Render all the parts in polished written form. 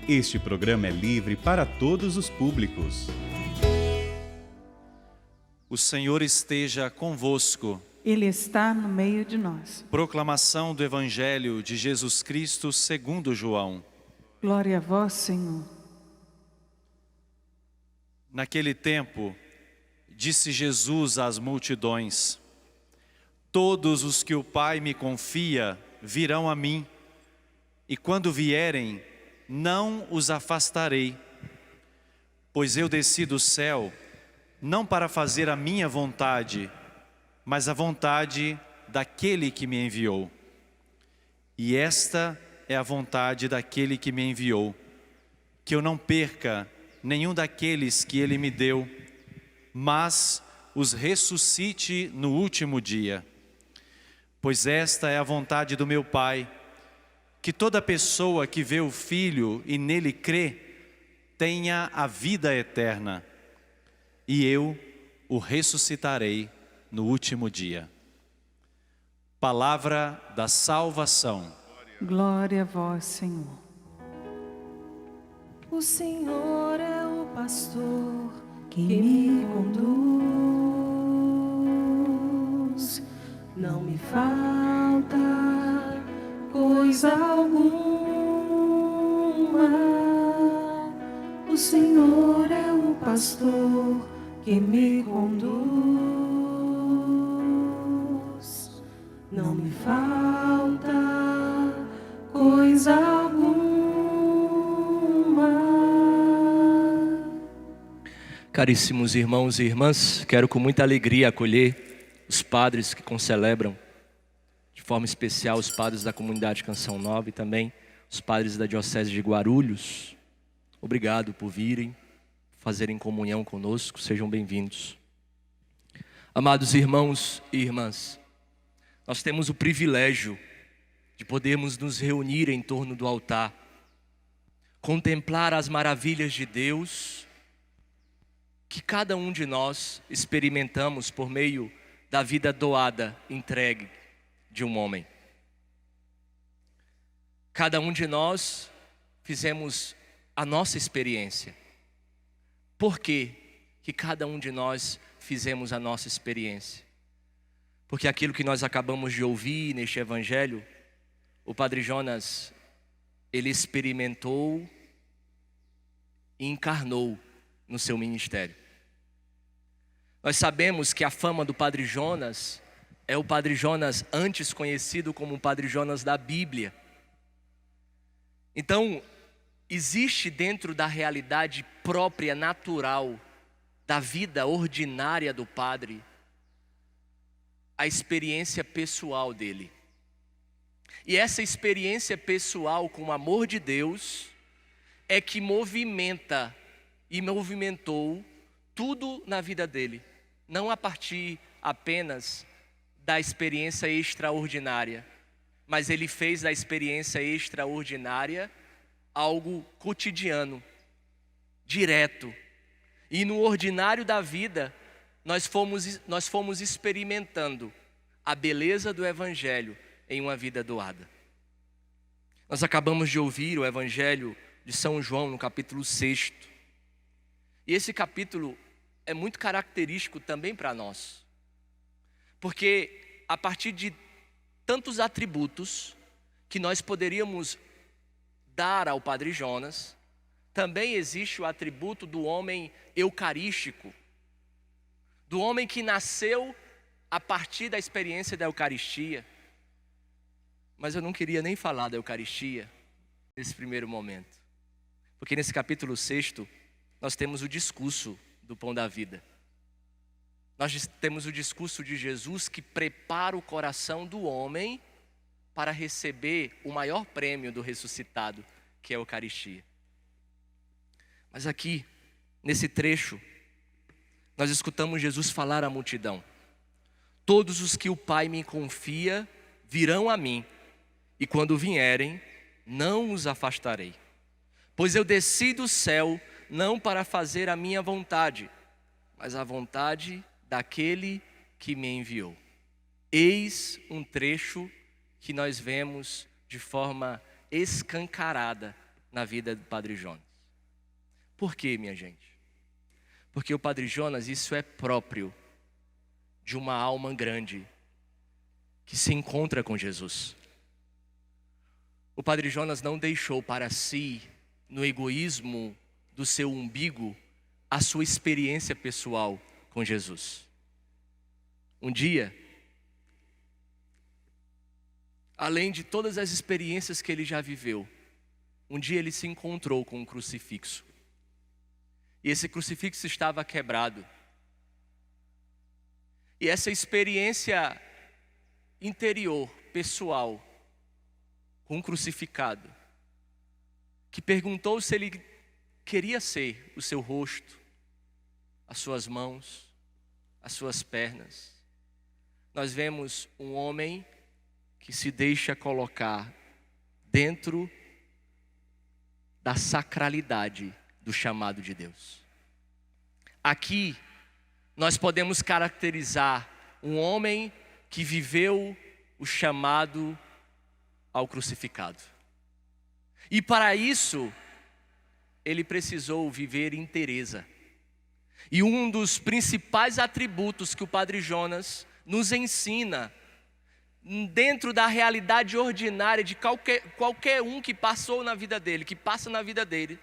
Este programa é livre para todos os públicos. O Senhor esteja convosco. Ele está no meio de nós. Proclamação do Evangelho de Jesus Cristo segundo João. Glória a vós, Senhor. Naquele tempo, disse Jesus às multidões: todos os que o Pai me confia virão a mim, e quando vierem, não os afastarei, pois eu desci do céu, não para fazer a minha vontade, mas a vontade daquele que me enviou. E esta é a vontade daquele que me enviou, que eu não perca nenhum daqueles que ele me deu, mas os ressuscite no último dia. Pois esta é a vontade do meu Pai, que toda pessoa que vê o Filho e nele crê, tenha a vida eterna, e eu o ressuscitarei no último dia. Palavra da salvação. Glória a vós, Senhor. O Senhor é o pastor que me conduz, não me falta coisa alguma. O Senhor é o pastor que me conduz, não me falta coisa alguma. Caríssimos irmãos e irmãs, quero com muita alegria acolher os padres que concelebram, de forma especial os padres da comunidade Canção Nova e também os padres da Diocese de Guarulhos. Obrigado por virem, fazerem comunhão conosco, sejam bem-vindos. Amados irmãos e irmãs, nós temos o privilégio de podermos nos reunir em torno do altar, contemplar as maravilhas de Deus, que cada um de nós experimentamos por meio da vida doada, entregue de um homem. Cada um de nós fizemos a nossa experiência. Por que cada um de nós fizemos a nossa experiência? Porque aquilo que nós acabamos de ouvir neste Evangelho, o Padre Jonas, ele experimentou e encarnou no seu ministério. Nós sabemos que a fama do Padre Jonas é o Padre Jonas antes conhecido como o Padre Jonas da Bíblia. Então, existe dentro da realidade própria, natural, da vida ordinária do Padre, a experiência pessoal dele. E essa experiência pessoal com o amor de Deus é que movimenta e movimentou tudo na vida dele. Não a partir apenas da experiência extraordinária, mas ele fez da experiência extraordinária algo cotidiano, direto. E no ordinário da vida, nós fomos experimentando a beleza do Evangelho em uma vida doada. Nós acabamos de ouvir o Evangelho de São João no capítulo 6. E esse capítulo é muito característico também para nós. Porque a partir de tantos atributos que nós poderíamos dar ao Padre Jonas, também existe o atributo do homem eucarístico, do homem que nasceu a partir da experiência da Eucaristia. Mas eu não queria nem falar da Eucaristia nesse primeiro momento, porque nesse capítulo 6 nós temos o discurso do pão da vida. Nós temos o discurso de Jesus que prepara o coração do homem para receber o maior prêmio do ressuscitado, que é a Eucaristia. Mas aqui, nesse trecho, nós escutamos Jesus falar à multidão: todos os que o Pai me confia virão a mim, e quando vierem, não os afastarei. Pois eu desci do céu não para fazer a minha vontade, mas a vontade daquele que me enviou. Eis um trecho que nós vemos de forma escancarada na vida do Padre Jonas. Por quê, minha gente? Porque o Padre Jonas, isso é próprio de uma alma grande que se encontra com Jesus. O Padre Jonas não deixou para si, no egoísmo do seu umbigo, a sua experiência pessoal com Jesus. Um dia, além de todas as experiências que ele já viveu, um dia ele se encontrou com um crucifixo. E esse crucifixo estava quebrado. E essa experiência interior, pessoal, com um crucificado, que perguntou se ele queria ser o seu rosto, as suas mãos, as suas pernas. Nós vemos um homem que se deixa colocar dentro da sacralidade do chamado de Deus. Aqui nós podemos caracterizar um homem que viveu o chamado ao crucificado. E para isso, ele precisou viver inteireza. E um dos principais atributos que o Padre Jonas nos ensina, dentro da realidade ordinária de qualquer um que passou na vida dele, que passa na vida dele,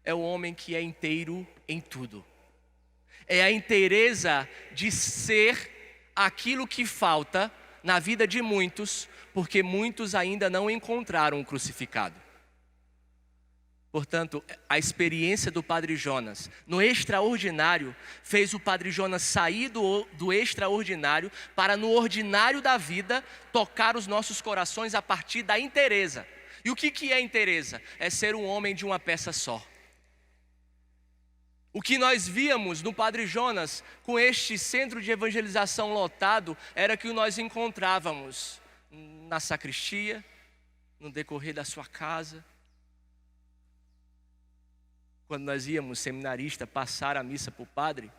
é o homem que é inteiro em tudo. É a inteireza de ser aquilo que falta na vida de muitos, porque muitos ainda não encontraram o crucificado. Portanto, a experiência do Padre Jonas no extraordinário fez o Padre Jonas sair do extraordinário para, no ordinário da vida, tocar os nossos corações a partir da inteireza. E o que é inteireza? É ser um homem de uma peça só. O que nós víamos no Padre Jonas, com este centro de evangelização lotado, era que nós encontrávamos na sacristia, no decorrer da sua casa. Quando nós íamos, seminarista, passar a missa para o padre,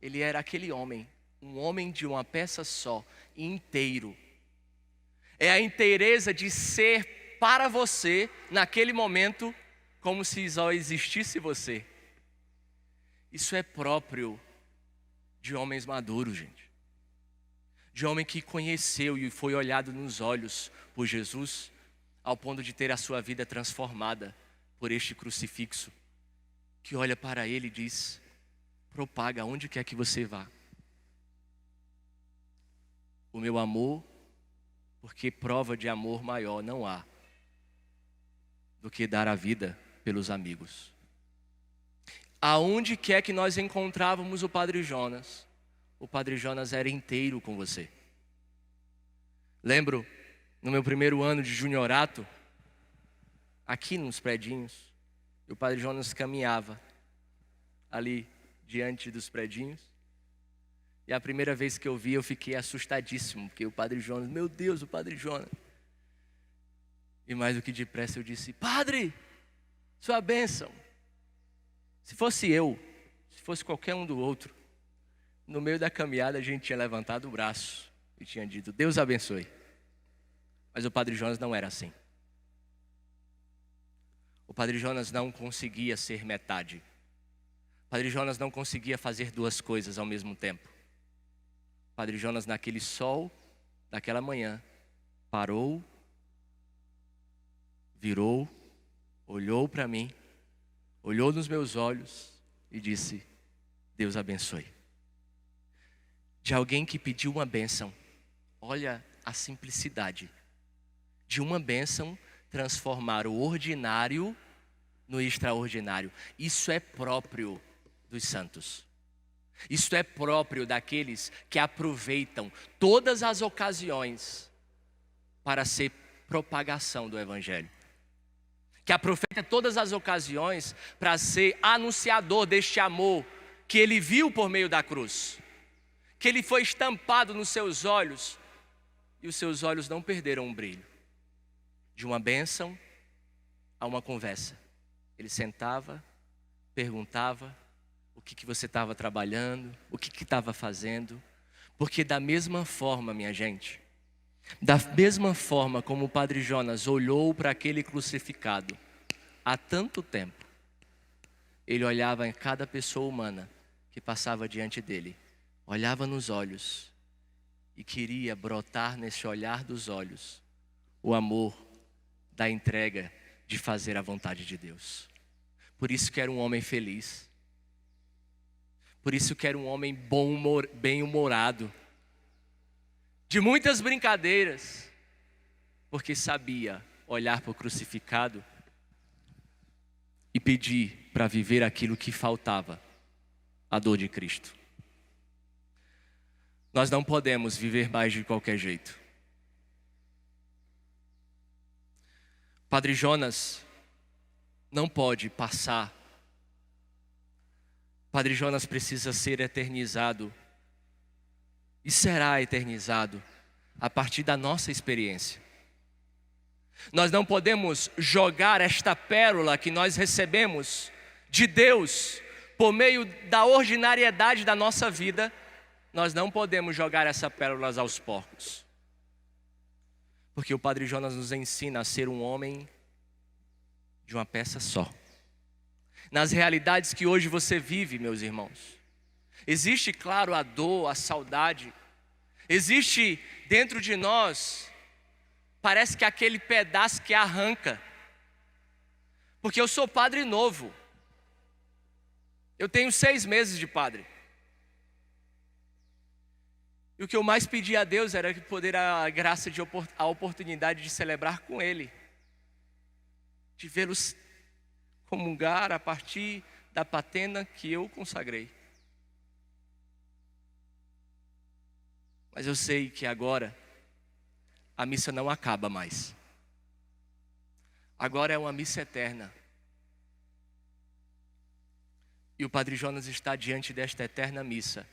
ele era aquele homem, um homem de uma peça só, inteiro. É a inteireza de ser para você, naquele momento, como se só existisse você. Isso é próprio de homens maduros, gente. De homem que conheceu e foi olhado nos olhos por Jesus, ao ponto de ter a sua vida transformada por este crucifixo, que olha para ele e diz: propaga onde quer que você vá o meu amor, porque prova de amor maior não há do que dar a vida pelos amigos. Aonde quer que nós encontrávamos o Padre Jonas era inteiro com você. Lembro, no meu primeiro ano de juniorato, aqui nos predinhos, o Padre Jonas caminhava ali diante dos predinhos. E a primeira vez que eu vi, eu fiquei assustadíssimo, porque o Padre Jonas, meu Deus, o Padre Jonas. E mais do que depressa eu disse: Padre, sua bênção. Se fosse eu, se fosse qualquer um do outro, no meio da caminhada a gente tinha levantado o braço e tinha dito: Deus abençoe. Mas o Padre Jonas não era assim. O Padre Jonas não conseguia ser metade. O Padre Jonas não conseguia fazer duas coisas ao mesmo tempo. O Padre Jonas, naquele sol daquela manhã, parou, virou, olhou para mim, olhou nos meus olhos e disse: Deus abençoe. De alguém que pediu uma bênção. Olha a simplicidade. De uma bênção transformar o ordinário no extraordinário. Isso é próprio dos santos. Isso é próprio daqueles que aproveitam todas as ocasiões para ser propagação do Evangelho. Que aproveita todas as ocasiões para ser anunciador deste amor que ele viu por meio da cruz. Que ele foi estampado nos seus olhos e os seus olhos não perderam o brilho. De uma bênção a uma conversa. Ele sentava, perguntava o que você estava trabalhando, o que estava fazendo. Porque da mesma forma, minha gente, Da mesma forma como o Padre Jonas olhou para aquele crucificado há tanto tempo, ele olhava em cada pessoa humana que passava diante dele, olhava nos olhos e queria brotar nesse olhar dos olhos o amor da entrega de fazer a vontade de Deus. Por isso que era um homem feliz. Por isso que era um homem bem-humorado, de muitas brincadeiras, porque sabia olhar para o crucificado e pedir para viver aquilo que faltava, a dor de Cristo. Nós não podemos viver mais de qualquer jeito. Padre Jonas não pode passar. Padre Jonas precisa ser eternizado e será eternizado a partir da nossa experiência. Nós não podemos jogar esta pérola que nós recebemos de Deus por meio da ordinariedade da nossa vida. Nós não podemos jogar essa pérola aos porcos. Porque o Padre Jonas nos ensina a ser um homem de uma peça só. Nas realidades que hoje você vive, meus irmãos, existe, claro, a dor, a saudade. Existe dentro de nós, parece que aquele pedaço que arranca. Porque eu sou padre novo. Eu tenho 6 meses de padre. E o que eu mais pedi a Deus era poder a graça, a oportunidade de celebrar com Ele. De vê-los comungar a partir da patena que eu consagrei. Mas eu sei que agora a missa não acaba mais. Agora é uma missa eterna. E o Padre Jonas está diante desta eterna missa,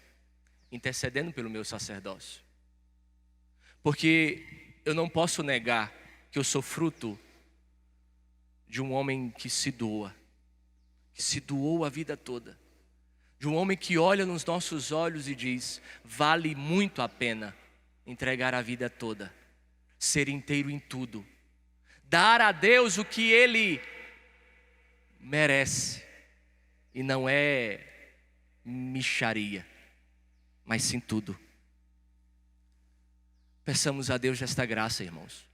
intercedendo pelo meu sacerdócio. Porque eu não posso negar que eu sou fruto de um homem que se doa, que se doou a vida toda. De um homem que olha nos nossos olhos e diz: vale muito a pena entregar a vida toda, ser inteiro em tudo, dar a Deus o que Ele merece. E não é mixaria, mas sim tudo. Peçamos a Deus esta graça, irmãos.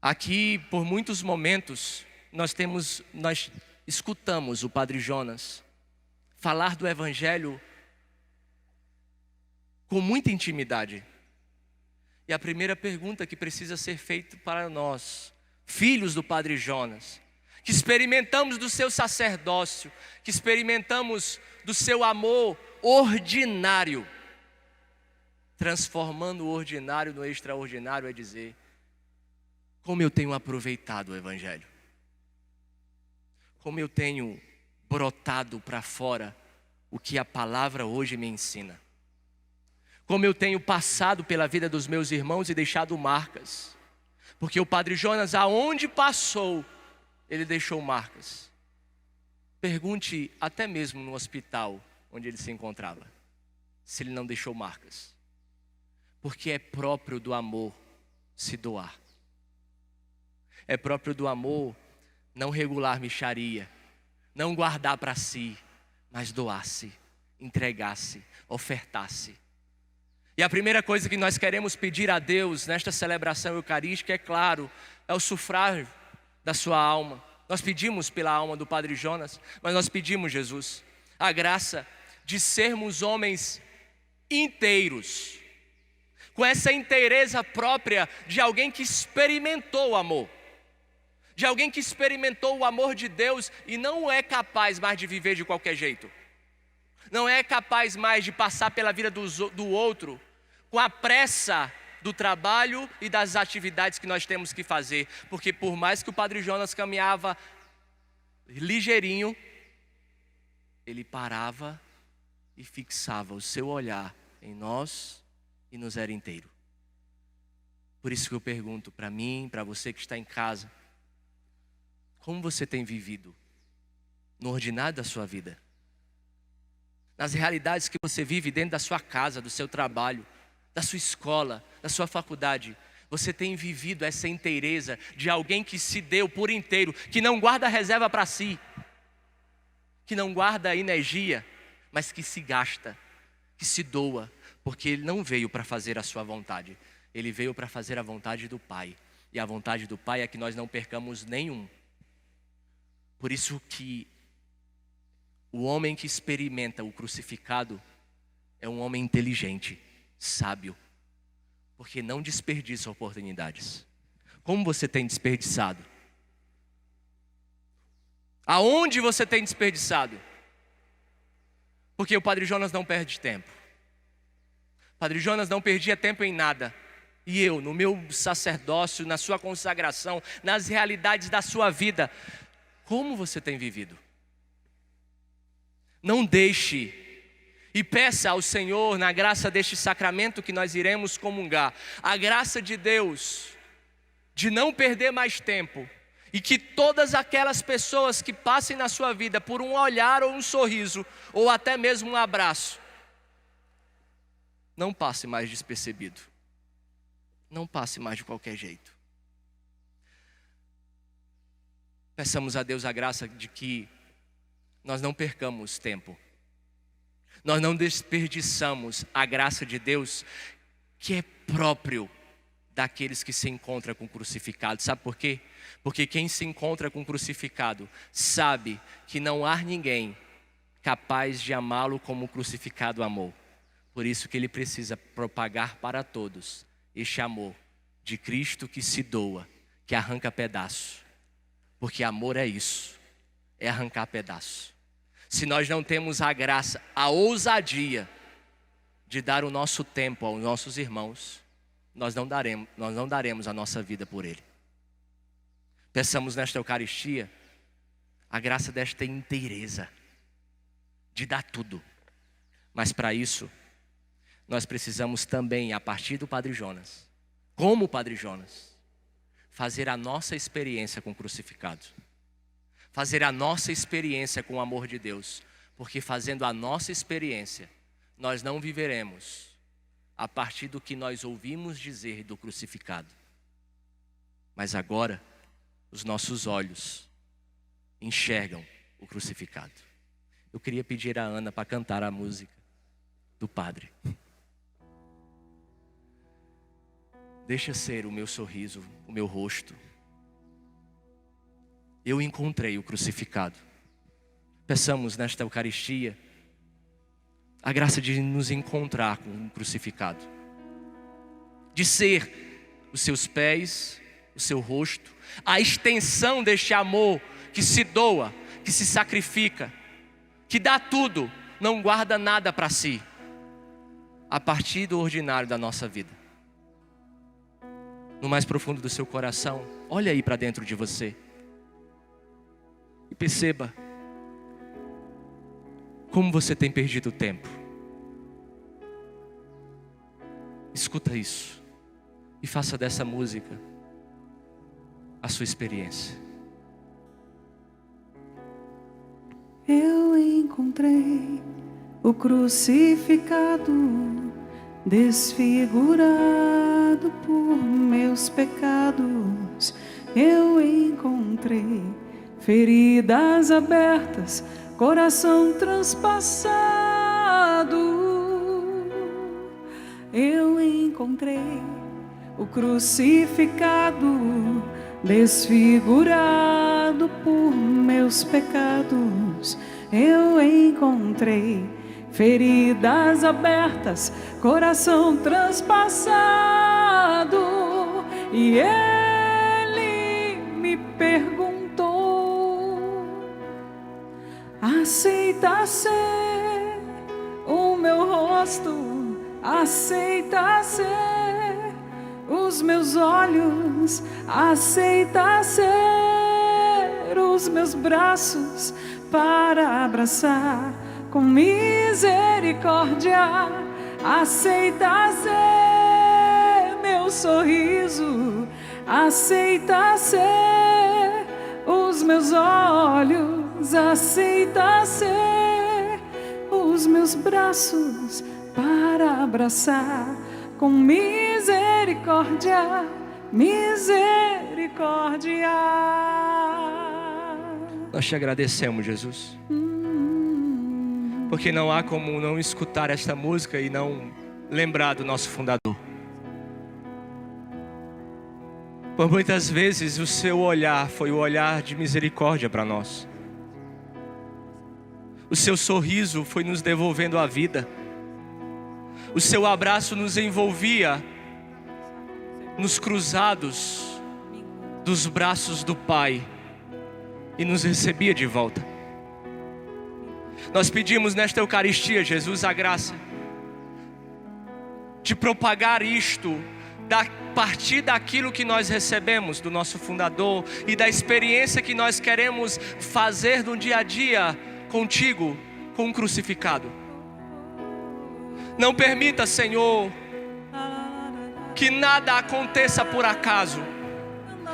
Aqui, por muitos momentos, nós escutamos o Padre Jonas falar do Evangelho com muita intimidade. E a primeira pergunta que precisa ser feita para nós, filhos do Padre Jonas, que experimentamos do seu sacerdócio, que experimentamos do seu amor ordinário, transformando o ordinário no extraordinário, é dizer: como eu tenho aproveitado o Evangelho, como eu tenho brotado para fora o que a palavra hoje me ensina, como eu tenho passado pela vida dos meus irmãos e deixado marcas, porque o Padre Jonas, aonde passou, ele deixou marcas. Pergunte até mesmo no hospital onde ele se encontrava, se ele não deixou marcas, porque é próprio do amor se doar. É próprio do amor não regular mixaria, não guardar para si, mas doar-se, entregar-se, ofertar-se. E a primeira coisa que nós queremos pedir a Deus nesta celebração eucarística, é claro, é o sufrágio da sua alma. Nós pedimos pela alma do Padre Jonas, mas nós pedimos, Jesus, a graça de sermos homens inteiros, com essa inteireza própria de alguém que experimentou o amor, de alguém que experimentou o amor de Deus e não é capaz mais de viver de qualquer jeito, não é capaz mais de passar pela vida do outro com a pressa do trabalho e das atividades que nós temos que fazer. Porque por mais que o Padre Jonas caminhava ligeirinho, ele parava e fixava o seu olhar em nós e nos era inteiro. Por isso que eu pergunto para mim, para você que está em casa: como você tem vivido no ordinário da sua vida? Nas realidades que você vive dentro da sua casa, do seu trabalho, da sua escola, da sua faculdade, você tem vivido essa inteireza de alguém que se deu por inteiro, que não guarda reserva para si, que não guarda energia, mas que se gasta, que se doa, porque ele não veio para fazer a sua vontade, ele veio para fazer a vontade do Pai. E a vontade do Pai é que nós não percamos nenhum. Por isso que o homem que experimenta o crucificado é um homem inteligente, sábio, porque não desperdiça oportunidades. Como você tem desperdiçado? Aonde você tem desperdiçado? Porque o Padre Jonas não perde tempo. O Padre Jonas não perdia tempo em nada. E eu, no meu sacerdócio, na sua consagração, nas realidades da sua vida, como você tem vivido? Não deixe e peça ao Senhor, na graça deste sacramento que nós iremos comungar, a graça de Deus, de não perder mais tempo, e que todas aquelas pessoas que passem na sua vida por um olhar ou um sorriso, ou até mesmo um abraço, não passe mais despercebido, não passe mais de qualquer jeito. Peçamos a Deus a graça de que nós não percamos tempo, nós não desperdiçamos a graça de Deus, que é próprio daqueles que se encontram com o crucificado. Sabe por quê? Porque quem se encontra com o crucificado sabe que não há ninguém capaz de amá-lo como o crucificado amou. Por isso que ele precisa propagar para todos este amor de Cristo que se doa, que arranca pedaço. Porque amor é isso, é arrancar pedaço. Se nós não temos a graça, a ousadia de dar o nosso tempo aos nossos irmãos, nós não daremos a nossa vida por ele. Peçamos nesta Eucaristia a graça desta inteireza, de dar tudo. Mas para isso, nós precisamos também, a partir do Padre Jonas, como o Padre Jonas, fazer a nossa experiência com o crucificado. Fazer a nossa experiência com o amor de Deus. Porque fazendo a nossa experiência, nós não viveremos a partir do que nós ouvimos dizer do crucificado. Mas agora, os nossos olhos enxergam o crucificado. Eu queria pedir a Ana para cantar a música do Padre. Deixa ser o meu sorriso, o meu rosto. Eu encontrei o crucificado. Peçamos nesta Eucaristia a graça de nos encontrar com o crucificado, de ser os seus pés, o seu rosto, a extensão deste amor que se doa, que se sacrifica, que dá tudo, não guarda nada para si, a partir do ordinário da nossa vida. No mais profundo do seu coração, olha aí para dentro de você e perceba como você tem perdido o tempo. Escuta isso e faça dessa música a sua experiência. Eu encontrei o crucificado, desfigurado por meus pecados. Eu encontrei feridas abertas, coração transpassado. Eu encontrei o crucificado, desfigurado por meus pecados. Eu encontrei feridas abertas, coração transpassado. E ele me perguntou: aceita ser o meu rosto? Aceita ser os meus olhos? Aceita ser os meus braços para abraçar com misericórdia? Aceita ser meu sorriso? Aceita ser os meus olhos? Aceita ser os meus braços para abraçar com com misericórdia, misericórdia. Nós te agradecemos, Jesus, porque não há como não escutar esta música e não lembrar do nosso fundador. Por muitas vezes o seu olhar foi o olhar de misericórdia para nós. O seu sorriso foi nos devolvendo a vida. O seu abraço nos envolvia nos cruzados dos braços do Pai e nos recebia de volta. Nós pedimos nesta Eucaristia, Jesus, a graça de propagar isto a partir daquilo que nós recebemos do nosso fundador e da experiência que nós queremos fazer no dia a dia contigo, com o crucificado. Não permita, Senhor, que nada aconteça por acaso,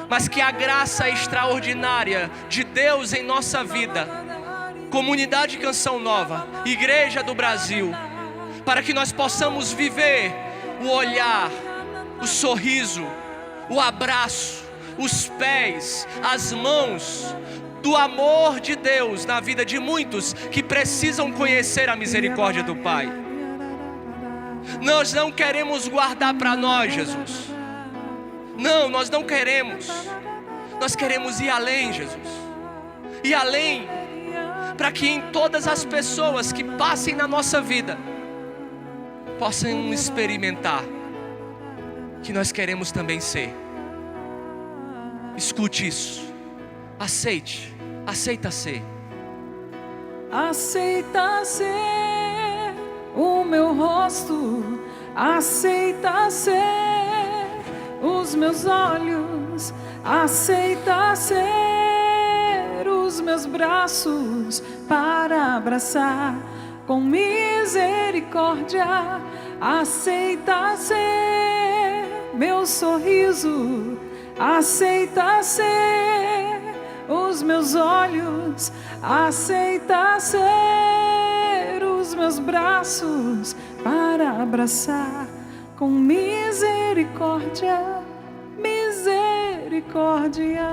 mas que a graça extraordinária de Deus em nossa vida, Comunidade Canção Nova, Igreja do Brasil, para que nós possamos viver o olhar, o sorriso, o abraço, os pés, as mãos do amor de Deus na vida de muitos que precisam conhecer a misericórdia do Pai. Nós não queremos guardar para nós, Jesus. Não, nós não queremos. Nós queremos ir além, Jesus. Ir além, para que em todas as pessoas que passem na nossa vida possam experimentar que nós queremos também ser. Escute isso. Aceite. Aceita ser. Aceita ser o meu rosto, aceita ser os meus olhos, aceita ser os meus braços para abraçar com misericórdia, aceita ser meu sorriso, aceita ser os meus olhos, aceita ser os meus braços para abraçar com misericórdia, misericórdia.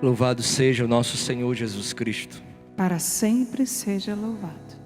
Louvado seja o nosso Senhor Jesus Cristo. Para sempre seja louvado.